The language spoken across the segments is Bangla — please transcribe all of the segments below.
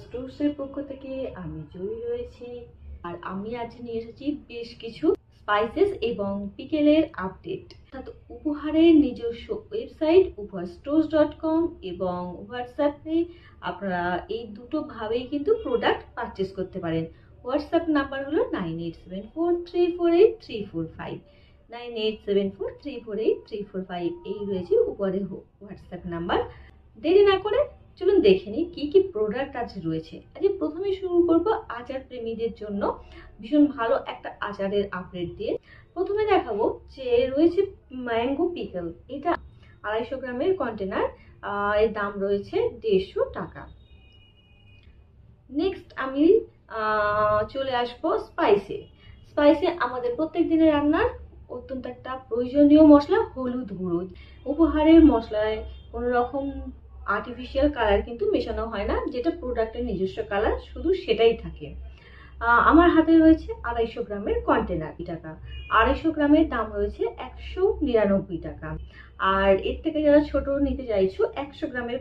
স্টোরসের পক্ষ থেকে আমি জয়ী রয়েছি। আর আমি আজ নিয়ে এসেছি বেশ কিছু স্পাইসেস এবং পিকেলের আপডেট, অর্থাৎ উপহারের নিজস্ব ওয়েবসাইট upahastores.com এবং হোয়াটসঅ্যাপে আপনারা এই দুটো ভাবেই কিন্তু প্রোডাক্ট পারচেস করতে পারেন। হোয়াটসঅ্যাপ নাম্বার হলো 9874348345, 9874348345 এই রয়েছে উপহারের হোয়াটসঅ্যাপ নাম্বার। দেরি না করে চলুন দেখে নিই কি কি প্রোডাক্ট আজ রয়েছে। আজ প্রথমে শুরু করব আচার প্রেমীদের জন্য ভীষণ ভালো একটা আচারের আপডেট দিয়ে। প্রথমে দেখাবো যে রয়েছে ম্যাঙ্গো পিকল। এটা 250 গ্রামের কন্টেনার, এর দাম রয়েছে 150 টাকা। নেক্সট আমি চলে আসবো স্পাইসে আমাদের প্রত্যেক দিনের রান্নার অত্যন্ত একটা প্রয়োজনীয় মশলা হলুদ গুঁড়ো। উপহারের মশলায় কোনো রকম আর্টিফিশিয়াল কালার কিন্তু মেশানো হয় না, যেটা প্রোডাক্টের নিজস্ব কালার শুধু সেটাই থাকে। আমার হাতে রয়েছে 250 গ্রামের কন্টেনার, টাকা 250 গ্রামের দাম রয়েছে 199 টাকা। আর এর থেকে যারা ছোট নিতে চাইছো 100 গ্রামের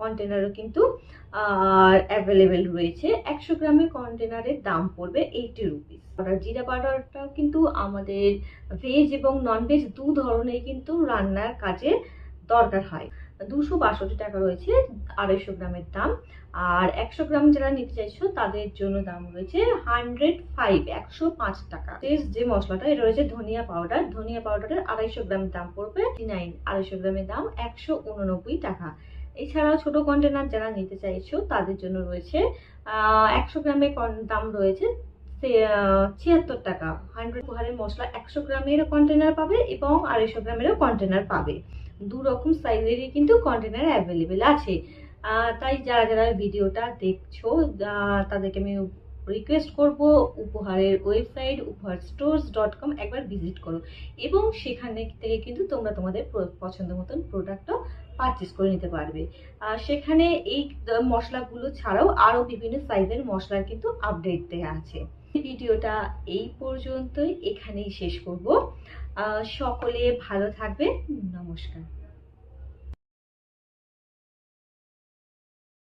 কন্টেনারও কিন্তু অ্যাভেলেবেল রয়েছে। 100 গ্রামের কন্টেনারের দাম পড়বে 80 রুপিস। জিরা পাউডারটাও কিন্তু আমাদের ভেজ এবং নন ভেজ দু ধরনের কিন্তু রান্নার কাজে দরকার হয়। 262 টাকা রয়েছে 250 গ্রামের দাম। আর 100 গ্রাম যারা নিতে চাইছো তাদের জন্য দাম রয়েছে 105 টাকা। যে মশলাটা এটা রয়েছে ধনিয়া পাউডারের 250 গ্রামের দাম পড়বে 59, 250 গ্রামের দাম 189 টাকা। এছাড়াও ছোট কন্টেনার যারা নিতে চাইছো তাদের জন্য রয়েছে 100 গ্রামের দাম রয়েছে 76 টাকা। 100 উপহারের মশলা 100 গ্রামের কন্টেনার পাবে এবং 250 গ্রামেরও কন্টেনার পাবে। দু রকম সাইজেরই কিন্তু কন্টেনার অ্যাভেলেবেল আছে। তাই যারা যারা ভিডিওটা দেখছো তাদেরকে আমি রিকোয়েস্ট করব উপহারের ওয়েবসাইট upahastores.com একবার ভিজিট করো এবং সেখানে থেকে কিন্তু তোমরা তোমাদের পছন্দ মতন প্রোডাক্টও পারচেস করে নিতে পারবে। সেখানে এই মশলাগুলো ছাড়াও আরও বিভিন্ন সাইজের মশলার কিন্তু আপডেট দেওয়া আছে। ভিডিওটা এই পর্যন্তই, এখানেই শেষ করব। সকলে ভালো থাকবে, নমস্কার।